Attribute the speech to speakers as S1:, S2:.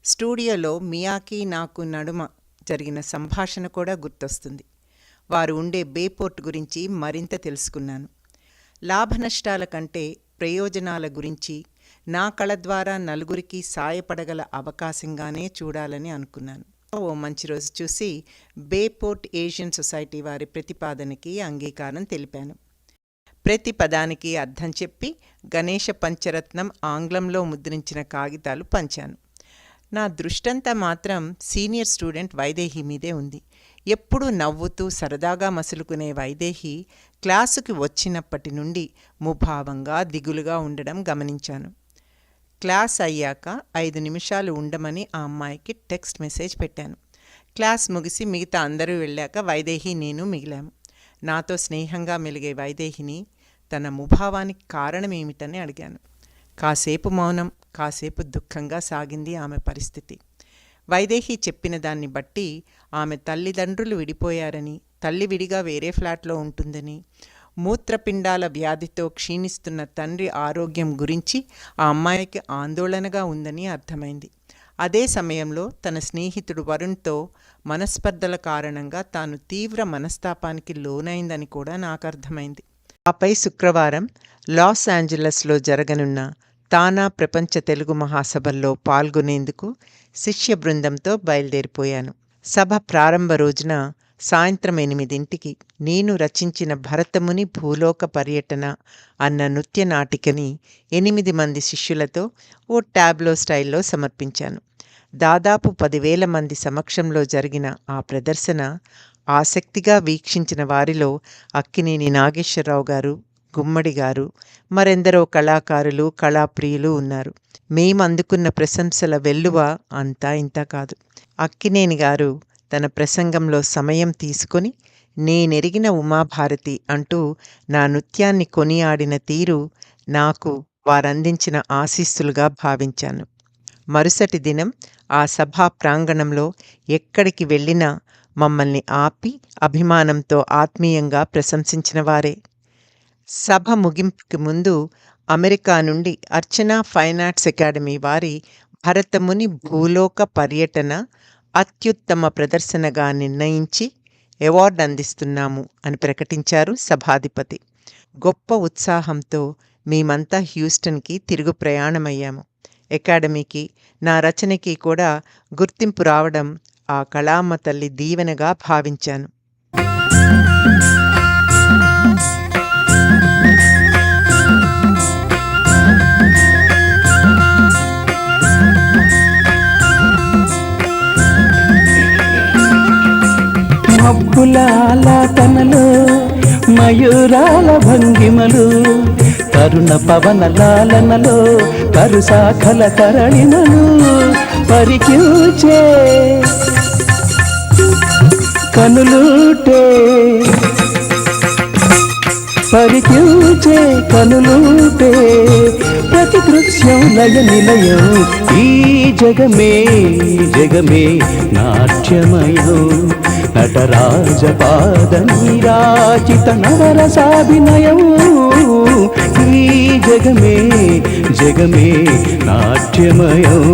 S1: స్టూడియోలో మియాకి నాకు నడుమ జరిగిన సంభాషణ కూడా గుర్తొస్తుంది. వారు ఉండే బేపోర్ట్ గురించి మరింత తెలుసుకున్నాను. లాభనష్టాల కంటే ప్రయోజనాల గురించి నా కళ ద్వారా నలుగురికి సాయపడగల అవకాశంగానే చూడాలని అనుకున్నాను. ఓ మంచి రోజు చూసి బేపోర్ట్ ఏషియన్ సొసైటీ వారి ప్రతిపాదనకి అంగీకారం తెలిపాను. ప్రతి పదానికి అర్థం చెప్పి గణేష పంచరత్నం ఆంగ్లంలో ముద్రించిన కాగితాలు పంచాను. నా దృష్టంతా మాత్రం సీనియర్ స్టూడెంట్ వైదేహి మీదే ఉంది. ఎప్పుడూ నవ్వుతూ సరదాగా మసులుకునే వైదేహి క్లాసుకి వచ్చినప్పటి నుండి ముభావంగా దిగులుగా ఉండడం గమనించాను. క్లాస్ అయ్యాక 5 నిమిషాలు ఉండమని ఆ అమ్మాయికి టెక్స్ట్ మెసేజ్ పెట్టాను. క్లాస్ ముగిసి మిగతా అందరూ వెళ్ళాక వైదేహి నేను మిగిలాము. నాతో స్నేహంగా మెలిగే వైదేహిని తన ముభావానికి కారణమేమిటని అడిగాను. కాసేపు మౌనం, కాసేపు దుఃఖంగా సాగింది ఆమె పరిస్థితి. వైదేహి చెప్పిన దాన్ని బట్టి ఆమె తల్లిదండ్రులు విడిపోయారని, తల్లి విడిగా వేరే ఫ్లాట్లో ఉంటుందని, మూత్రపిండాల వ్యాధితో క్షీణిస్తున్న తండ్రి ఆరోగ్యం గురించి ఆ అమ్మాయికి ఆందోళనగా ఉందని అర్థమైంది. అదే సమయంలో తన స్నేహితుడు వరుణ్తో మనస్పర్ధల కారణంగా తాను తీవ్ర మనస్తాపానికి లోనైందని కూడా నాకు అర్థమైంది. ఆపై శుక్రవారం లాస్ ఏంజలస్లో జరగనున్న తానా ప్రపంచ తెలుగు మహాసభల్లో పాల్గొనేందుకు శిష్య బృందంతో బయలుదేరిపోయాను. సభ ప్రారంభ రోజున సాయంత్రం 8ంటికి నేను రచించిన భరతముని భూలోక పర్యటన అన్న నృత్య నాటికని 8 మంది శిష్యులతో ఓ టాబ్లో స్టైల్లో సమర్పించాను. దాదాపు 10,000 మంది సమక్షంలో జరిగిన ఆ ప్రదర్శన ఆసక్తిగా వీక్షించిన వారిలో అక్కినేని నాగేశ్వరరావు గారు, గుమ్మడి గారు, మరెందరో కళాకారులు, కళాప్రియులు ఉన్నారు. మేమందుకున్న ప్రశంసల వెల్లువ అంతా ఇంత కాదు. అక్కినేని గారు తన ప్రసంగంలో సమయం తీసుకొని నేనెరిగిన ఉమాభారతి అంటూ నా నృత్యాన్ని కొనియాడిన తీరు నాకు వారందించిన ఆశీస్సులుగా భావించాను. మరుసటి దినం ఆ సభా ప్రాంగణంలో ఎక్కడికి వెళ్ళినా మమ్మల్ని ఆపి అభిమానంతో ఆత్మీయంగా ప్రశంసించిన వారే. సభ ముగింపుకి ముందు అమెరికా నుండి అర్చనా ఫైన్ ఆర్ట్స్ అకాడమీ వారి భరతముని భూలోక పర్యటన అత్యుత్తమ ప్రదర్శనగా నిర్ణయించి అవార్డు అందిస్తున్నాము అని ప్రకటించారు సభాధిపతి. గొప్ప ఉత్సాహంతో మేమంతా హ్యూస్టన్కి తిరుగు ప్రయాణమయ్యాము. అకాడమీకి, నా రచనకి కూడా గుర్తింపు రావడం ఆ కళామ్మ తల్లి దీవెనగా భావించాను.
S2: మబ్బుల ఆలాపనలు, మయూరాల భంగిమలు, తరుణ పవన లాలనలో కరుసాఖల తరళినలు పరికించే కనులుటే, పరికించే కనులుటే ప్రతి దృశ్యం లయ నిలయం. ఈ జగమే జగమే నాట్యమయం, నటరాజపాద నీరాజిత నవరసాభినయం. ఈ జగమే జగమే నాట్యమయం.